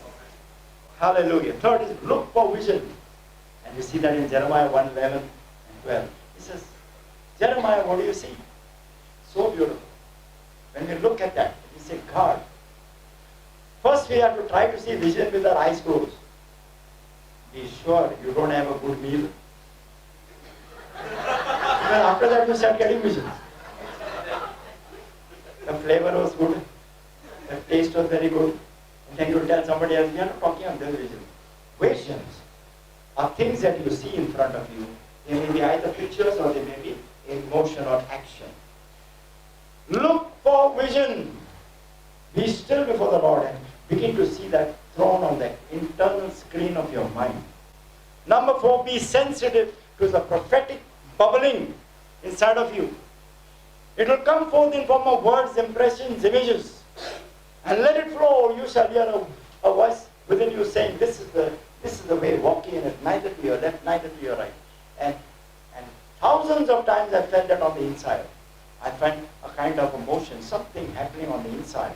Hallelujah. Third is look for vision. And we see that in Jeremiah 1:11 and 12. He says, Jeremiah, what do you see? So beautiful. When we look at that, we say, God, first we have to try to see vision with our eyes closed. Be sure you don't have a good meal. Even after that you start getting visions. The flavor was good. The taste was very good. And then you tell somebody else, we are not talking of this vision. Visions are things that you see in front of you. They may be either pictures or they may be in motion or action. Look for vision. Be still before the Lord and begin to see that throne on the internal screen of your mind. Number 4, be sensitive to the prophetic bubbling inside of you. It will come forth in form of words, impressions, images. And let it flow. You shall hear a voice within you saying, this is the way, walk in it, neither to your left, neither to your right. And thousands of times I felt that on the inside. I find a kind of emotion, something happening on the inside.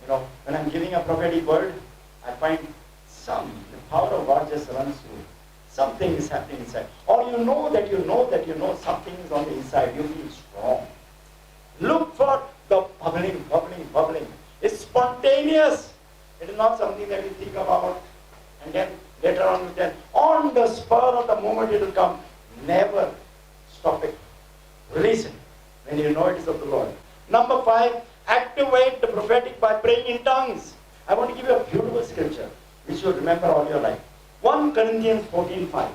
When I'm giving a prophetic word, I find the power of God just runs through. Something is happening inside. Or you know that something is on the inside. You feel strong. Look for the bubbling. It's spontaneous. It is not something that you think about and then later on you tell. On the spur of the moment it will come. Never stop it. Release it when you know it is of the Lord. Number 5, activate the prophetic by praying in tongues. I want to give you a beautiful scripture which you'll remember all your life. 1 Corinthians 14:5.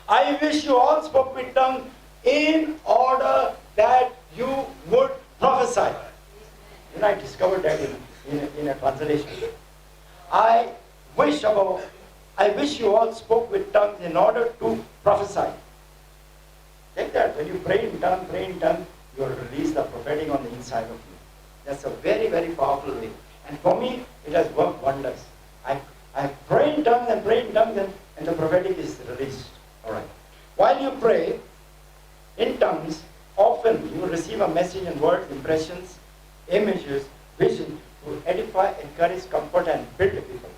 I wish you all spoke with tongues in order that you would prophesy. I discovered that in a translation. I wish you all spoke with tongues in order to prophesy. Take that. When you pray in tongues, you will release the prophetic on the inside of you. That's a very, very powerful way. And for me, it has worked wonders. I pray in tongues and the prophetic is released. Alright. While you pray in tongues, often you will receive a message in words, impressions, images, vision to edify, encourage, comfort, and build people.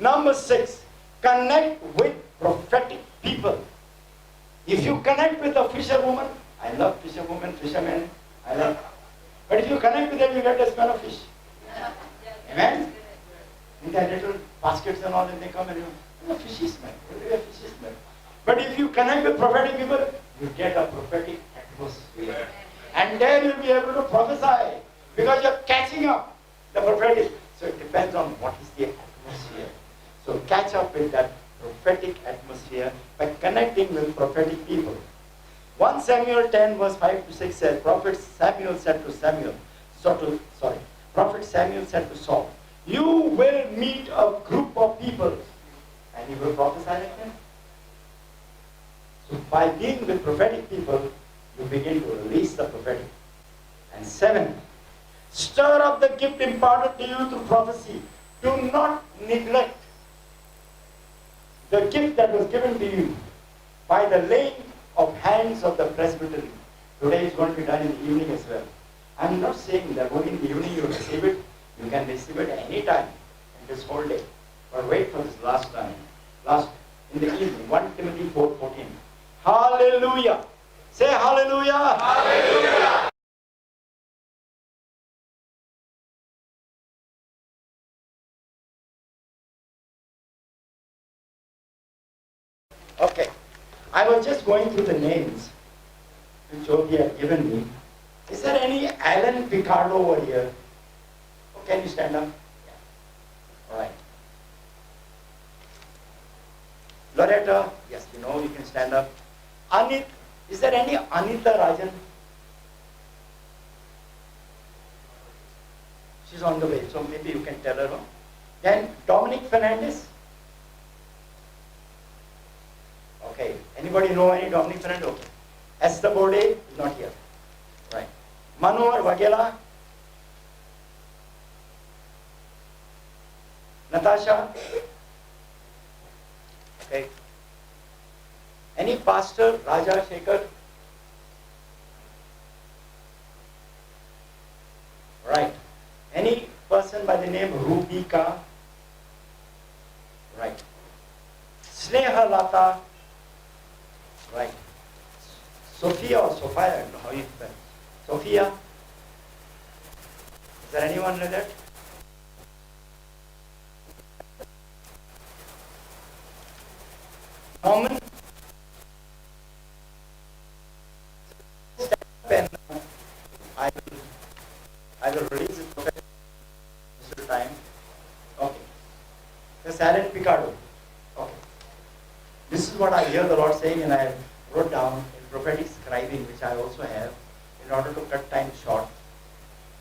Number 6, connect with prophetic people. If you connect with a fisherwoman, I love fisherwomen, fishermen, I love. But if you connect with them, you get a smell of fish. Amen? In their little baskets and all, and they come and you fishy smell. A fishy smell. But if you connect with prophetic people, you get a prophetic atmosphere. And there you'll be able to prophesy. Because you're catching up the prophetic. So it depends on what is the atmosphere. So catch up with that prophetic atmosphere by connecting with prophetic people. 1 Samuel 10 verse 5 to 6 says, Prophet Samuel said to Saul, you will meet a group of people and he will prophesy like them. So by being with prophetic people, you begin to release the prophetic. And 7, stir up the gift imparted to you through prophecy. Do not neglect the gift that was given to you by the laying of hands of the presbytery. Today is going to be done in the evening as well. I'm not saying that only in the evening you receive it. You can receive it any time in this whole day. But wait for this last time. In the evening, 1 Timothy 4:14. Hallelujah. Say hallelujah. Hallelujah. Okay. I was just going through the names which Jogi had given me. Is there any Alan Picardo over here? Oh, can you stand up? Yeah. All right. Loretta, yes, you know, you can stand up. Anit, is there any Anita Rajan? She's on the way, so maybe you can tell her. No? Then Dominic Fernandez. Okay. Anybody know any Dominic Fernandez? Okay. Esther Bode is not here. Right. Manohar Vagela. Natasha. Okay. Any pastor, Raja Shekhar? Right. Any person by the name Rubika? Right. Sneha Lata? Right. Sophia or Sophia? I don't know how you spell. Sophia? Is there anyone like that? Norman? I will release it for Mr. Time. Okay. The Alan Picardo. Okay. This is what I hear the Lord saying, and I wrote down in prophetic scribing, which I also have, in order to cut time short.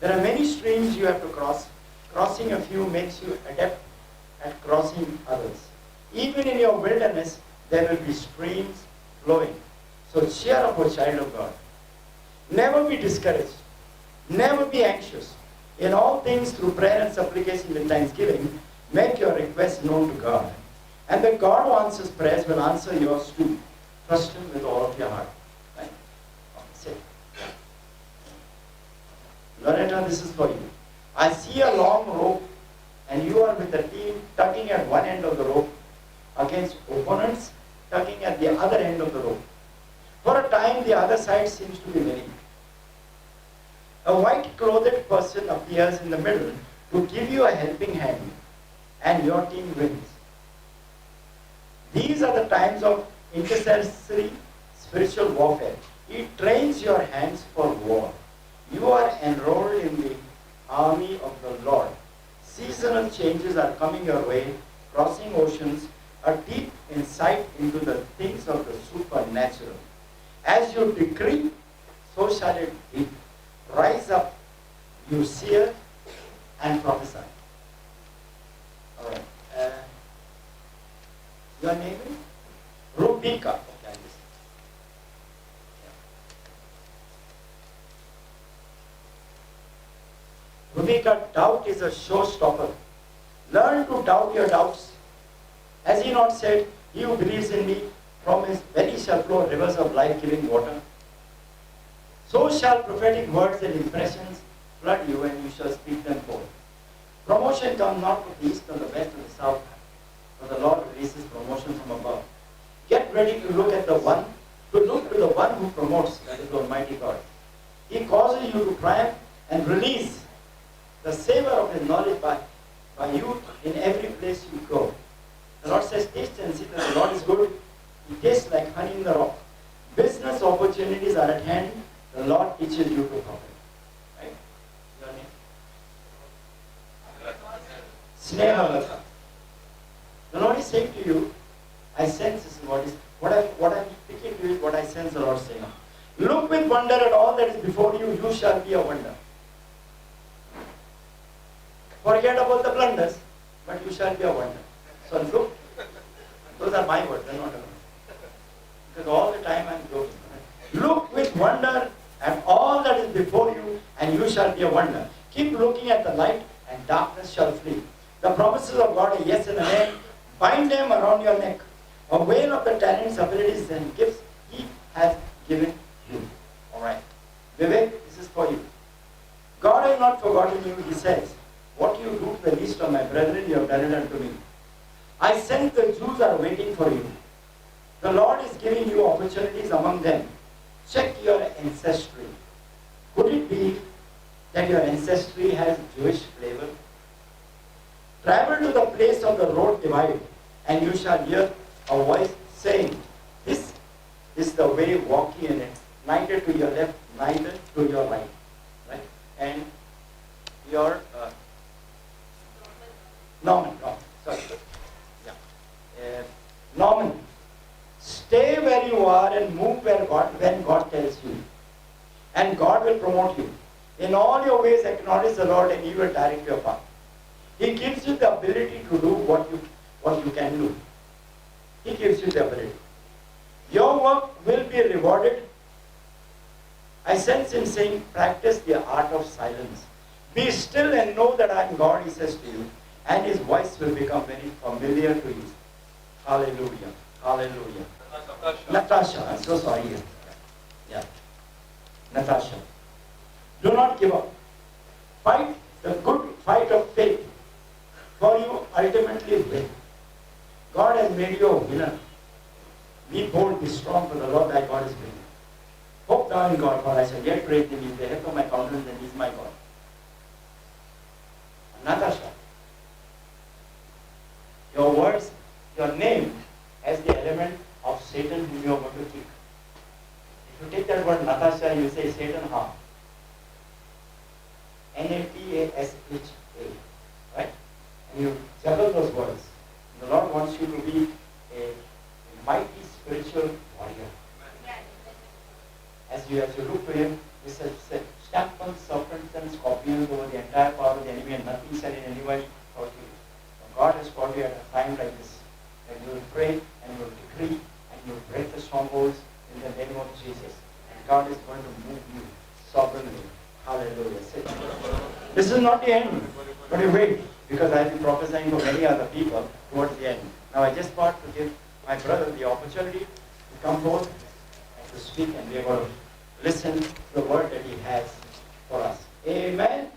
There are many streams you have to cross. Crossing a few makes you adept at crossing others. Even in your wilderness, there will be streams flowing. So cheer up, O child of God. Never be discouraged. Never be anxious. In all things, through prayer and supplication with thanksgiving, make your requests known to God. And the God who answers prayers will answer yours too. Trust Him with all of your heart. Right? Okay, say. Loretta, this is for you. I see a long rope, and you are with the team tugging at one end of the rope against opponents tugging at the other end of the rope. For a time, the other side seems to be winning. A white-clothed person appears in the middle to give you a helping hand, and your team wins. These are the times of intercessory spiritual warfare. It trains your hands for war. You are enrolled in the army of the Lord. Seasonal changes are coming your way, crossing oceans, a deep insight into the things of the supernatural. As you decree, so shall it be. Rise up, you seer, and prophesy. All right. Your name is Rubika. Okay, Rubika, doubt is a showstopper. Learn to doubt your doubts. Has He not said, He who believes in me, from his belly shall flow rivers of life-giving water? So shall prophetic words and impressions flood you, and you shall speak them forth. Promotion comes not from the east, from the west, or the south, but the Lord releases promotion from above. Get ready to look at the one, to look to the one who promotes, that is the Almighty God. He causes you to triumph and release the savor of His knowledge by you in every place you go. The Lord says, taste and see that the Lord is good. He tastes like honey in the rock. Business opportunities are at hand. The Lord teaches you to profit. Right? Your name? Snehalata. The Lord is saying to you, I sense this is what I'm speaking to you is what I sense the Lord saying. Look with wonder at all that is before you, you shall be a wonder. Forget about the blunders, but you shall be a wonder. So look, those are my words, they're not yours. Because all the time I'm joking. Look with wonder at all that is before you, and you shall be a wonder. Keep looking at the light, and darkness shall flee. The promises of God are yes and amen. Bind them around your neck. Avail of the talents, abilities, and gifts He has given you. Alright. Vivek, this is for you. God has not forgotten you, He says. What you do to the least of my brethren, you have done it unto me. I sense the Jews are waiting for you. The Lord is giving you opportunities among them. Check your ancestry. Could it be that your ancestry has Jewish flavor? Travel to the place of the road divide, and you shall hear a voice saying, this is the way, walk ye in it. Neither to your left, neither to your right. Right? And your Norman, sorry. Yeah. Norman, stay where you are and move when God tells you. And God will promote you. In all your ways acknowledge the Lord and He will direct your path. He gives you the ability to do what you can do. He gives you the ability. Your work will be rewarded. I sense Him saying, practice the art of silence. Be still and know that I am God, He says to you. And His voice will become very familiar to you. Hallelujah. Hallelujah. Natasha, I'm so sorry. Yeah. Natasha. Do not give up. Fight the good fight of faith. For you ultimately win. God has made you a winner. Be bold, be strong, for the Lord thy God is with you. Hope thou in God, for I shall yet praise Him. He is the head of my countenance, and He is my God. Natasha. Your words, your name has the element of Satan whom you are going to kick. If you take that word Natasha, you say Satan, ha. Natasha. Right? And you juggle those words. The Lord wants you to be a mighty spiritual warrior. As you look to Him, He says, stamp on serpents and scorpions over the entire power of the enemy, and nothing shall in any way hurt you. God has called you at a time like this, that you will pray and you will decree and you will break the strongholds in the name of Jesus. And God is going to move you sovereignly. Hallelujah. Sit. This is not the end, but you wait, because I have been prophesying for many other people towards the end. Now I just want to give my brother the opportunity to come forth and to speak, and we are going to listen to the word that he has for us. Amen.